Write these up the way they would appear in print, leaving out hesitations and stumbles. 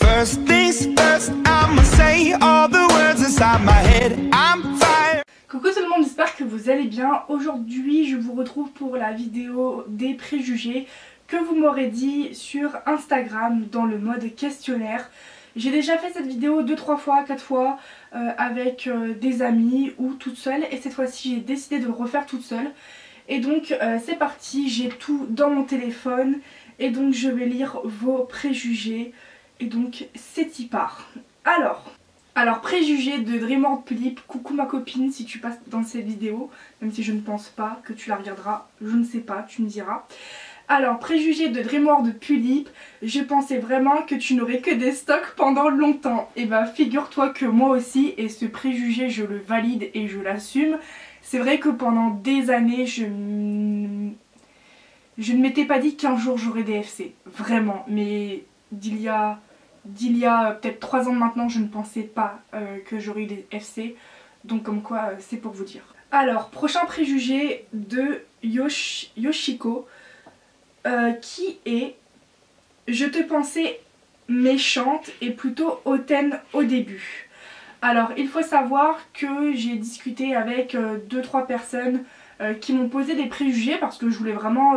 First things first, I'ma say all the words inside my head. I'm fire. Coucou tout le monde, j'espère que vous allez bien. Aujourd'hui, je vous retrouve pour la vidéo des préjugés que vous m'aurez dit sur Instagram dans le mode questionnaire. J'ai déjà fait cette vidéo 2-3 fois, 4 fois avec des amis ou toute seule, et cette fois-ci j'ai décidé de le refaire toute seule. Et donc c'est parti, j'ai tout dans mon téléphone et donc je vais lire vos préjugés. Et donc c'est y part. Alors préjugés de Dreamworld Pulip, coucou ma copine si tu passes dans cette vidéo, même si je ne pense pas que tu la regarderas, je ne sais pas, tu me diras. Alors préjugés de Dreamworld Pulip, je pensais vraiment que tu n'aurais que des stocks pendant longtemps. Et bah figure-toi que moi aussi, et ce préjugé je le valide et je l'assume. C'est vrai que pendant des années je ne m'étais pas dit qu'un jour j'aurais des FC, vraiment, mais d'il y a peut-être 3 ans maintenant, je ne pensais pas que j'aurais eu des FC, donc comme quoi c'est pour vous dire. Alors, prochain préjugé de Yoshiko, qui est « Je te pensais méchante et plutôt hautaine au début ». Alors, il faut savoir que j'ai discuté avec 2-3 personnes qui m'ont posé des préjugés parce que je voulais vraiment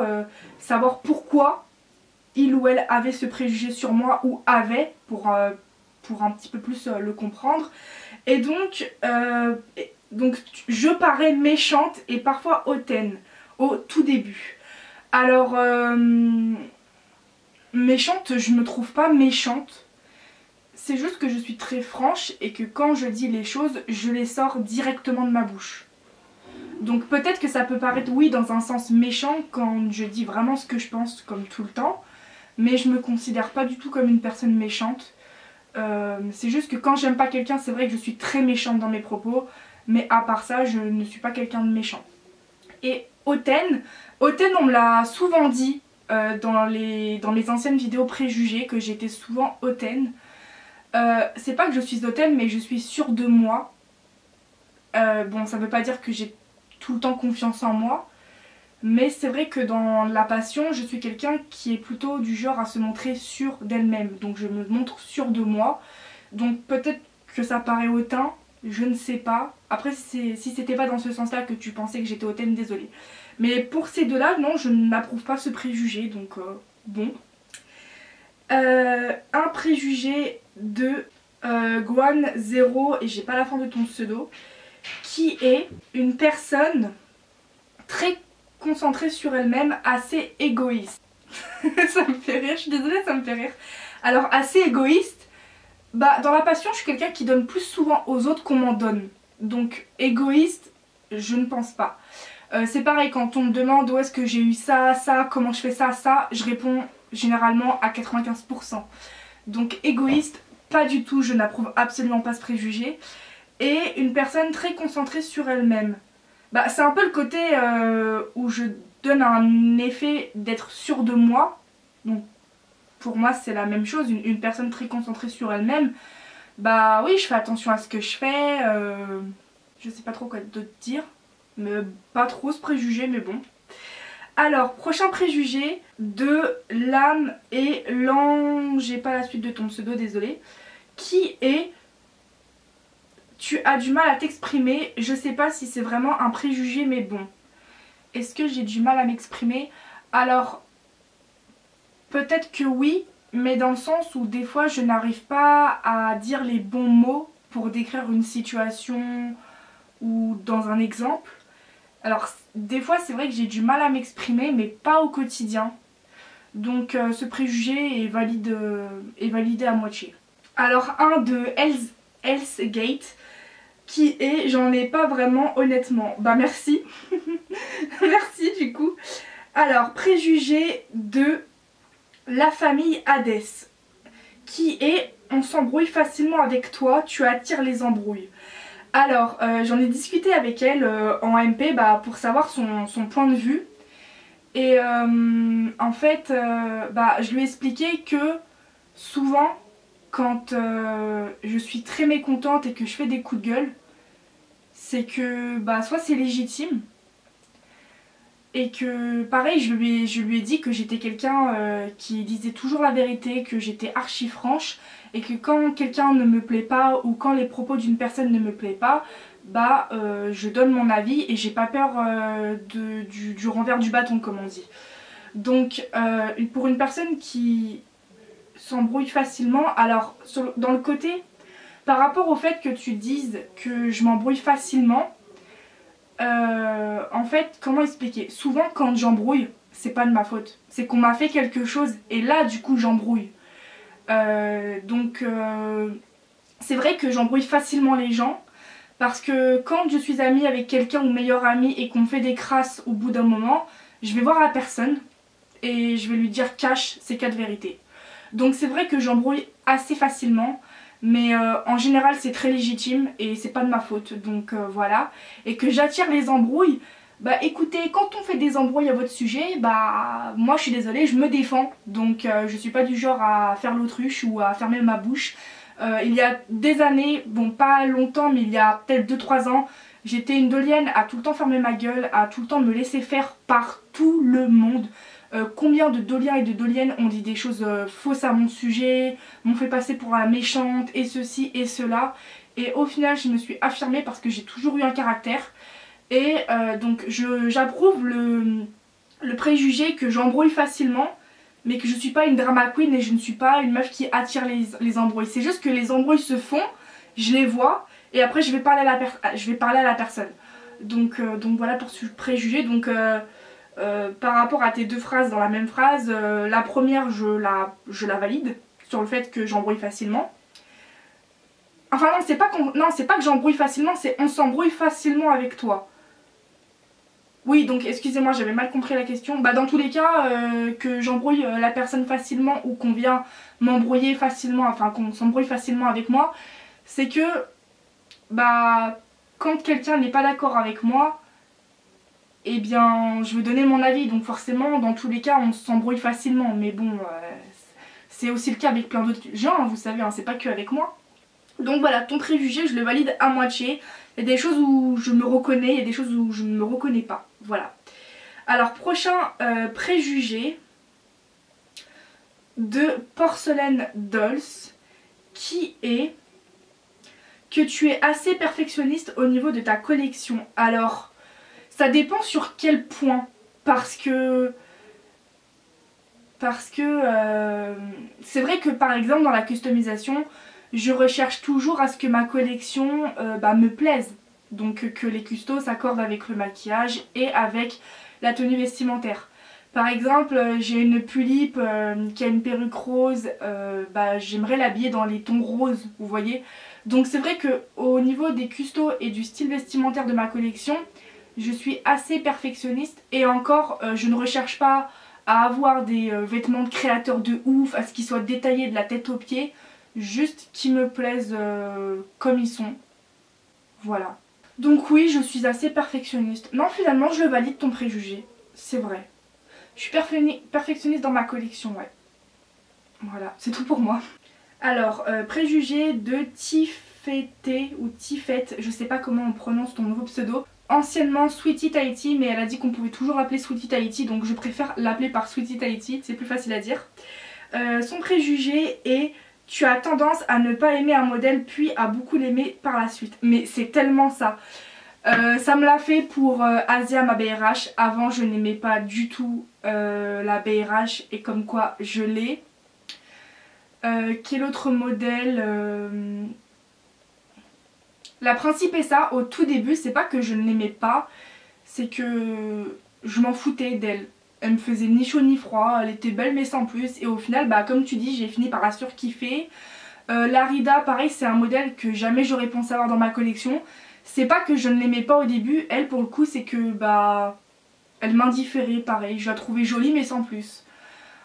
savoir pourquoi il ou elle avait ce préjugé sur moi, ou avait, pour un petit peu plus le comprendre. Et donc je parais méchante et parfois hautaine au tout début. Alors méchante, je ne me trouve pas méchante, c'est juste que je suis très franche et que quand je dis les choses, je les sors directement de ma bouche. Donc peut-être que ça peut paraître, oui, dans un sens méchant quand je dis vraiment ce que je pense comme tout le temps, mais je me considère pas du tout comme une personne méchante. C'est juste que quand j'aime pas quelqu'un, c'est vrai que je suis très méchante dans mes propos, mais à part ça, je ne suis pas quelqu'un de méchant. Et hautaine, on me l'a souvent dit dans mes anciennes vidéos préjugées, que j'étais souvent hautaine. C'est pas que je suis hautaine, mais je suis sûre de moi. Bon, ça veut pas dire que j'ai tout le temps confiance en moi, mais c'est vrai que dans la passion, je suis quelqu'un qui est plutôt du genre à se montrer sûre d'elle-même. Donc je me montre sûre de moi. Donc peut-être que ça paraît hautain, je ne sais pas. Après, si c'était pas dans ce sens-là que tu pensais que j'étais hautaine, désolée. Mais pour ces deux-là, non, je n'approuve pas ce préjugé, donc bon. Un préjugé de Guan0, et j'ai pas la fin de ton pseudo, qui est une personne très concentrée sur elle-même, assez égoïste. Ça me fait rire, je suis désolée, ça me fait rire. Alors assez égoïste, bah dans la passion je suis quelqu'un qui donne plus souvent aux autres qu'on m'en donne. Donc égoïste, je ne pense pas. C'est pareil, quand on me demande où est-ce que j'ai eu ça, comment je fais ça, je réponds généralement à 95%. Donc égoïste, pas du tout, je n'approuve absolument pas ce préjugé. Et une personne très concentrée sur elle-même. Bah, c'est un peu le côté où je donne un effet d'être sûre de moi. Donc pour moi c'est la même chose, une personne très concentrée sur elle-même. Bah oui, je fais attention à ce que je fais. Je sais pas trop quoi te dire. Mais pas trop ce préjugé, mais bon. Alors, prochain préjugé de l'âme et l'an... J'ai pas la suite de ton pseudo, désolée. Qui est... Tu as du mal à t'exprimer. Je sais pas si c'est vraiment un préjugé, mais bon. Est-ce que j'ai du mal à m'exprimer? Alors, peut-être que oui, mais dans le sens où des fois je n'arrive pas à dire les bons mots pour décrire une situation ou dans un exemple. Alors, des fois c'est vrai que j'ai du mal à m'exprimer, mais pas au quotidien. Donc ce préjugé est validé à moitié. Alors, un de Hell's Gate, qui est j'en ai pas vraiment honnêtement. Bah merci. Merci du coup. Alors préjugé de la famille Hades, qui est on s'embrouille facilement avec toi, tu attires les embrouilles. Alors j'en ai discuté avec elle en MP pour savoir son point de vue. Et en fait je lui ai expliqué que souvent quand je suis très mécontente et que je fais des coups de gueule, c'est que soit c'est légitime, Et que pareil, je lui ai dit que j'étais quelqu'un qui disait toujours la vérité, que j'étais archi franche. Et que quand quelqu'un ne me plaît pas ou quand les propos d'une personne ne me plaît pas, bah je donne mon avis et j'ai pas peur du renvers du bâton comme on dit. Donc pour une personne qui s'embrouille facilement, alors dans le côté, par rapport au fait que tu dises que je m'embrouille facilement, en fait comment expliquer, souvent quand j'embrouille c'est pas de ma faute, c'est qu'on m'a fait quelque chose et là du coup j'embrouille. C'est vrai que j'embrouille facilement les gens parce que quand je suis amie avec quelqu'un ou meilleure amie et qu'on me fait des crasses au bout d'un moment, je vais voir la personne et je vais lui dire cache ces quatre vérités. Donc c'est vrai que j'embrouille assez facilement, mais en général c'est très légitime et c'est pas de ma faute, donc voilà. Et que j'attire les embrouilles, bah écoutez, quand on fait des embrouilles à votre sujet, bah moi je suis désolée, je me défends. Donc je suis pas du genre à faire l'autruche ou à fermer ma bouche. Il y a des années, bon pas longtemps mais il y a peut-être 2-3 ans, j'étais une dolienne à tout le temps fermer ma gueule, à tout le temps me laisser faire par tout le monde. Combien de doliens et de doliennes ont dit des choses fausses à mon sujet, m'ont fait passer pour la méchante et ceci et cela. Et au final je me suis affirmée parce que j'ai toujours eu un caractère. Et donc j'approuve le préjugé que j'embrouille facilement, mais que je suis pas une drama queen et je ne suis pas une meuf qui attire les embrouilles. C'est juste que les embrouilles se font, je les vois et après je vais parler à la personne. Donc voilà pour ce préjugé. Donc par rapport à tes deux phrases dans la même phrase, la première je la valide sur le fait que j'embrouille facilement. Enfin non, c'est pas que j'embrouille facilement, c'est on s'embrouille facilement avec toi. Oui, donc excusez-moi, j'avais mal compris la question. Bah dans tous les cas, que j'embrouille la personne facilement ou qu'on vient m'embrouiller facilement, enfin qu'on s'embrouille facilement avec moi, c'est que bah quand quelqu'un n'est pas d'accord avec moi, eh bien je veux donner mon avis. Donc forcément, dans tous les cas, on s'embrouille facilement. Mais bon, c'est aussi le cas avec plein d'autres gens, hein, vous savez, hein, c'est pas que avec moi. Donc voilà, ton préjugé, je le valide à moitié. Il y a des choses où je me reconnais, il y a des choses où je ne me reconnais pas. Voilà. Alors, prochain préjugé de Porcelain Dolls, qui est que tu es assez perfectionniste au niveau de ta collection. Alors, ça dépend sur quel point. Parce que c'est vrai que par exemple dans la customisation, je recherche toujours à ce que ma collection me plaise. Donc que les custos s'accordent avec le maquillage et avec la tenue vestimentaire. Par exemple, j'ai une Pulipe qui a une perruque rose, j'aimerais l'habiller dans les tons roses, vous voyez. Donc c'est vrai que au niveau des custos et du style vestimentaire de ma collection, je suis assez perfectionniste et encore je ne recherche pas à avoir des vêtements de créateurs de ouf, à ce qu'ils soient détaillés de la tête aux pieds. Juste qu'ils me plaisent comme ils sont. Voilà. Donc oui, je suis assez perfectionniste. Non, finalement, je le valide ton préjugé. C'est vrai. Je suis perfectionniste dans ma collection, ouais. Voilà, c'est tout pour moi. Alors, préjugé de Tifete ou Tifette, je sais pas comment on prononce ton nouveau pseudo. Anciennement Sweetie Tahiti, mais elle a dit qu'on pouvait toujours l'appeler Sweetie Tahiti, donc je préfère l'appeler par Sweetie Tahiti, c'est plus facile à dire. Son préjugé est: tu as tendance à ne pas aimer un modèle puis à beaucoup l'aimer par la suite. Mais c'est tellement ça. Ça me l'a fait pour Asia, ma BRH. Avant je n'aimais pas du tout la BRH et comme quoi je l'ai. Quel autre modèle La Principe et ça, au tout début, c'est pas que je ne l'aimais pas, c'est que je m'en foutais d'elle. Elle me faisait ni chaud ni froid, elle était belle mais sans plus. Et au final, comme tu dis, j'ai fini par la surkiffer. La Rida, pareil, c'est un modèle que jamais j'aurais pensé avoir dans ma collection. C'est pas que je ne l'aimais pas au début, elle pour le coup, c'est que elle m'indifférait, pareil. Je la trouvais jolie mais sans plus.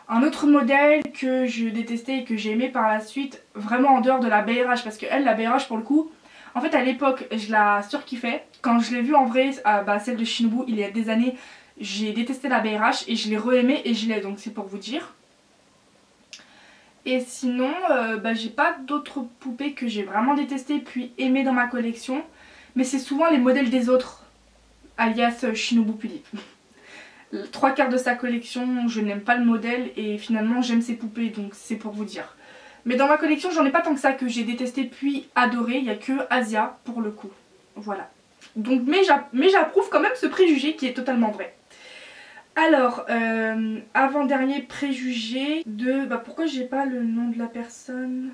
Un autre modèle que je détestais et que j'ai aimé par la suite, vraiment en dehors de la BRH, parce que elle, la BRH pour le coup, en fait à l'époque je la surkiffais. Quand je l'ai vue en vrai, celle de Shinobu, il y a des années, j'ai détesté la BRH et je l'ai re-aimée et je l'ai, donc c'est pour vous dire. Et sinon, j'ai pas d'autres poupées que j'ai vraiment détestées puis aimées dans ma collection. Mais c'est souvent les modèles des autres, alias Shinobu Pulipe. 3 quarts de sa collection, je n'aime pas le modèle et finalement j'aime ses poupées, donc c'est pour vous dire. Mais dans ma collection, j'en ai pas tant que ça que j'ai détesté puis adoré, il n'y a que Asia pour le coup. Voilà. Donc, mais j'approuve quand même ce préjugé qui est totalement vrai. Alors, avant-dernier préjugé de... pourquoi j'ai pas le nom de la personne?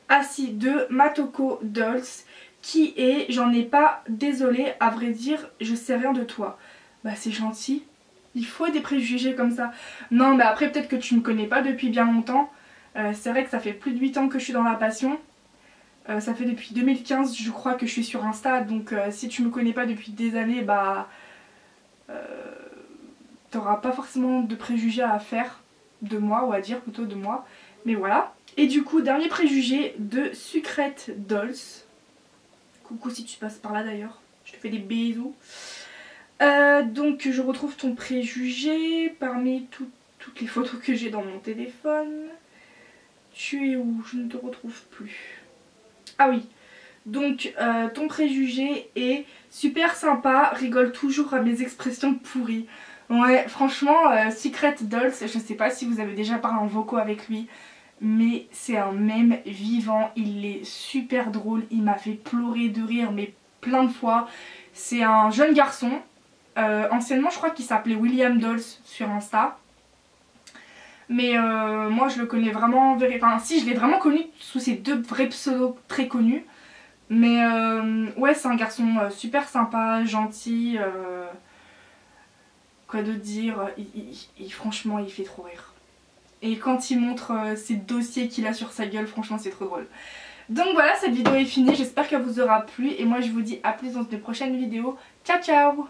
Ah si, de Matoko Dolls, qui est... J'en ai pas, désolée, à vrai dire, je sais rien de toi. C'est gentil. Il faut des préjugés comme ça. Non, mais après peut-être que tu me connais pas depuis bien longtemps. C'est vrai que ça fait plus de 8 ans que je suis dans la passion. Ça fait depuis 2015 je crois que je suis sur Insta. Donc si tu me connais pas depuis des années, t'auras pas forcément de préjugés à faire de moi, ou à dire plutôt de moi. Mais voilà. Et du coup, dernier préjugé de Secret Dolls. Coucou si tu passes par là d'ailleurs. Je te fais des bisous. Donc je retrouve ton préjugé parmi toutes les photos que j'ai dans mon téléphone. Tu es où? Je ne te retrouve plus. Ah oui. Donc ton préjugé est super sympa, rigole toujours à mes expressions pourries. Ouais, franchement, Secret Dolls, je sais pas si vous avez déjà parlé en vocaux avec lui, mais c'est un mème vivant, il est super drôle, il m'a fait pleurer de rire mais plein de fois. C'est un jeune garçon, anciennement je crois qu'il s'appelait William Dolls sur Insta. Mais moi je le connais vraiment, enfin si je l'ai vraiment connu sous ses 2 vrais pseudos très connus. Mais ouais, c'est un garçon super sympa, gentil, quoi de dire, franchement il fait trop rire. Et quand il montre ses dossiers qu'il a sur sa gueule, franchement c'est trop drôle. Donc voilà, cette vidéo est finie, j'espère qu'elle vous aura plu et moi je vous dis à plus dans une prochaine vidéo. Ciao ciao!